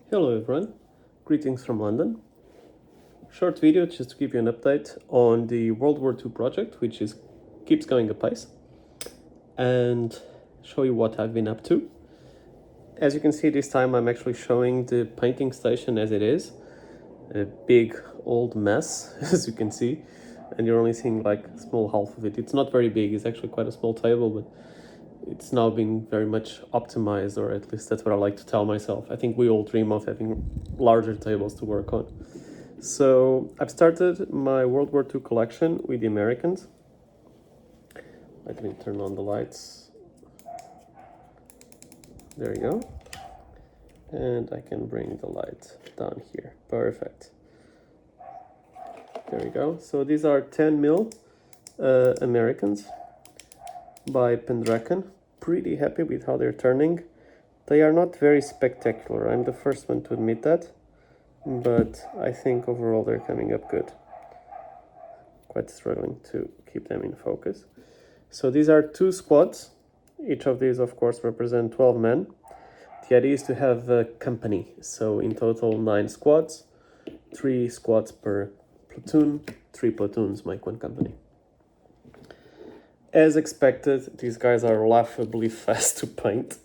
Hello everyone, greetings from London. Short video just to give you an update on the World War II project, which keeps going apace, and show you what I've been up to. As you can see, this time I'm actually showing the painting station as it is. A big old mess, as you can see, and you're only seeing like a small half of it. It's not very big, it's actually quite a small table, but it's now been very much optimized, or at least that's what I like to tell myself. I think we all dream of having larger tables to work on. So I've started my World War II collection with the Americans. Let me turn on the lights. There you go. And I can bring the light down here. Perfect. There we go. So these are 10 mil Americans by Pendraken. Pretty happy with how they're turning. They are not very spectacular. I'm the first one to admit that. But I think overall they're coming up good. Quite struggling to keep them in focus. So these are 2 squads. Each of these, of course, represent 12 men. The idea is to have a company. So in total, 9 squads, 3 squads per platoon, 3 platoons make 1 company. As expected, these guys are laughably fast to paint.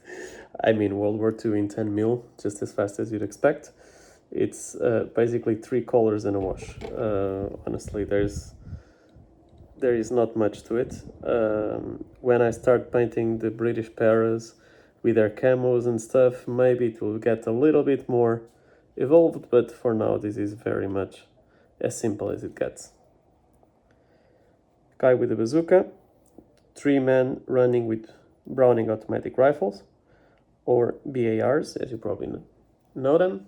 I mean, World War II in 10 mil, just as fast as you'd expect. It's basically 3 colors and a wash. Honestly, there is not much to it. When I start painting the British paras with their camos and stuff, maybe it will get a little bit more evolved, but for now this is very much as simple as it gets. Guy with a bazooka, 3 men running with Browning automatic rifles, or BARs, as you probably know them,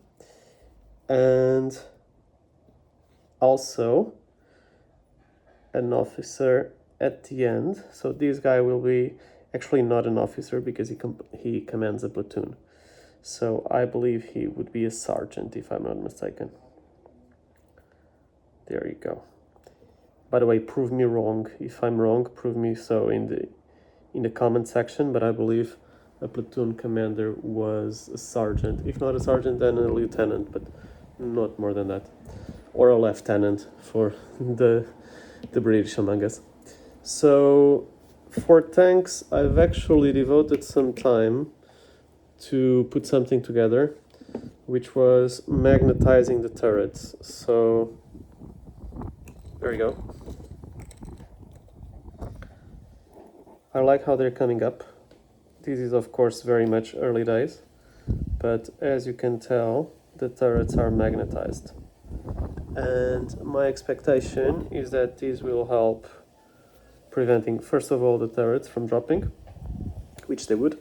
and also an officer at the end. So this guy will be actually not an officer because he commands a platoon. So I believe he would be a sergeant if I'm not mistaken. There you go. By the way, prove me wrong. If I'm wrong, prove me so in the comment section, but I believe a platoon commander was a sergeant. If not a sergeant, then a lieutenant, but not more than that. Or a lieutenant for the British among us. So for tanks, I've actually devoted some time to put something together, which was magnetizing the turrets. So there you go. I like how they're coming up. This is of course very much early days, but as you can tell, the turrets are magnetized. And my expectation is that this will help preventing, first of all, the turrets from dropping, which they would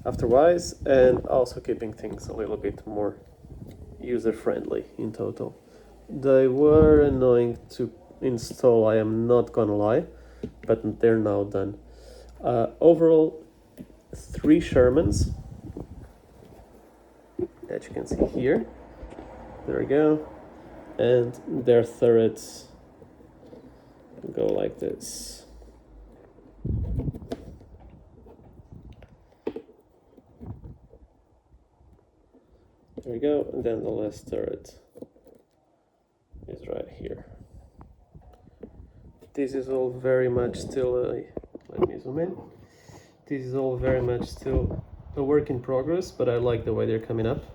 afterwards, and also keeping things a little bit more user-friendly in total. They were annoying to install, I am not gonna lie, but they're now done. Overall, 3 Shermans that you can see here. There we go. And their turrets go like this. There we go, and then the last turret is right here. This is all very much still let me zoom in. This is all very much still a work in progress, but I like the way they're coming up.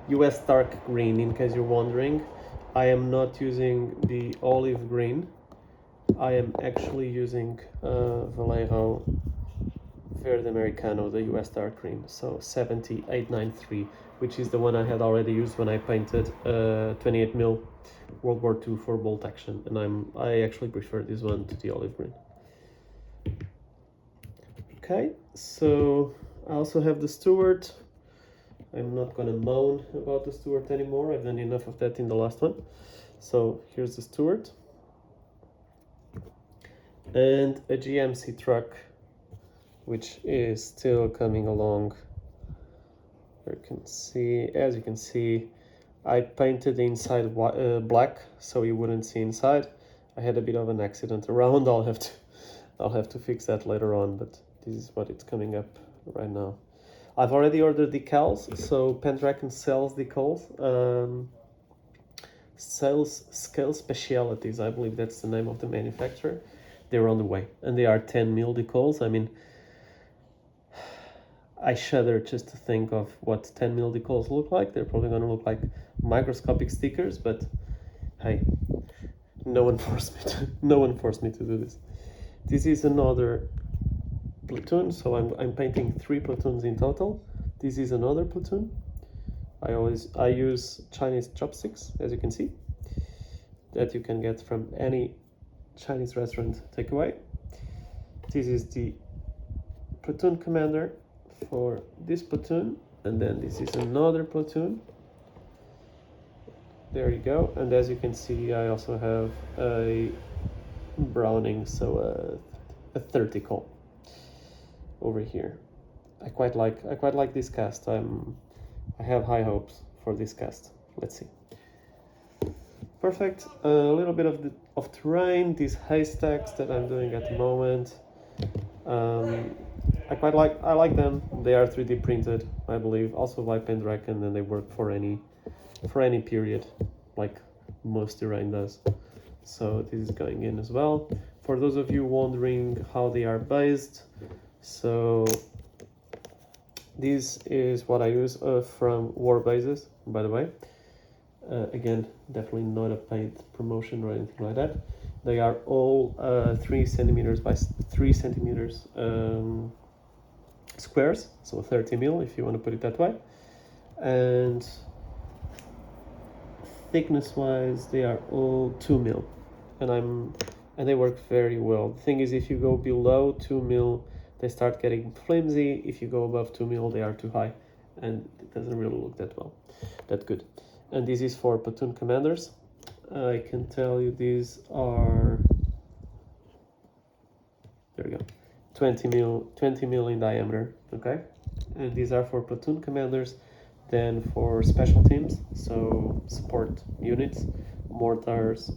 US dark green, in case you're wondering. I am not using the olive green. I am actually using Vallejo Verde Americano, the US dark green, so 7893, which is the one I had already used when I painted 28 mil World War II for bolt action, and I actually prefer this one to the olive green. Okay, so I also have the Stuart. I'm not gonna moan about the Stuart anymore. I've done enough of that in the last one. So here's the Stuart. And a GMC truck, which is still coming along. As you can see, I painted the inside black so you wouldn't see inside. I had a bit of an accident around. I'll have to fix that later on, but this is what it's coming up right now. I've already ordered decals, so Pendragon sells decals. Sales Scale Specialities, I believe that's the name of the manufacturer. They're on the way, and they are 10 mil decals. I mean, I shudder just to think of what 10 mil decals look like. They're probably going to look like microscopic stickers, but hey, no one forced me to do this. This is another platoon, so I'm painting 3 platoons in total. This is another platoon. I use Chinese chopsticks, as you can see, that you can get from any Chinese restaurant takeaway. This is the platoon commander for this platoon, and then this is another platoon. There you go. And as you can see, I also have a Browning, so a 30 cal over here. I quite like this cast. I have high hopes for this cast. Let's see. Perfect. A little bit of terrain. These haystacks that I'm doing at the moment. I like them. They are 3D printed, I believe, also by Pendragon, and they work for any period, like most terrain does. So this is going in as well. For those of you wondering how they are based, so this is what I use from War Bases, by the way. Again, definitely not a paid promotion or anything like that. They are all 3 centimeters by 3 centimeters squares, so 30 mil if you want to put it that way. And thickness wise, they are all 2 mil, and they work very well. The thing is, if you go below 2 mil, they start getting flimsy. If you go above 2 mil, they are too high, and it doesn't really look that good. And this is for platoon commanders. I can tell you these are, there we go, 20 mil in diameter, okay? And these are for platoon commanders. Then for special teams, so support units, mortars,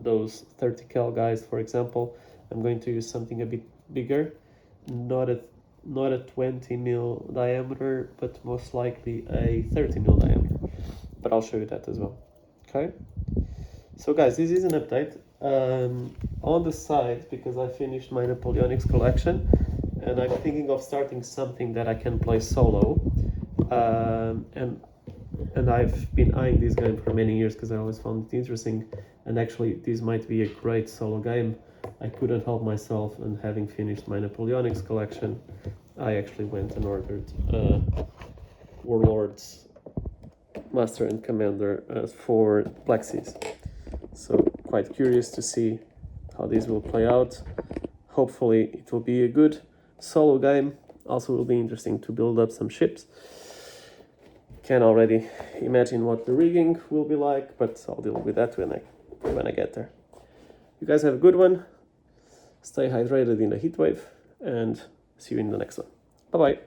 those 30 cal guys, for example, I'm going to use something a bit bigger, not a 20 mil diameter, but most likely a 30 mil diameter. But I'll show you that as well. Okay. So guys, this is an update. On the side, because I finished my Napoleonics collection, and I'm thinking of starting something that I can play solo. And I've been eyeing this game for many years because I always found it interesting, and actually this might be a great solo game. I couldn't help myself, and having finished my Napoleonics collection, I actually went and ordered Warlords Master and Commander for Black Seas. So quite curious to see how this will play out. Hopefully it will be a good solo game. Also will be interesting to build up some ships. Can already imagine what the rigging will be like, but I'll deal with that when I get there. You guys have a good one. Stay hydrated in the heat wave, and see you in the next one. Bye bye.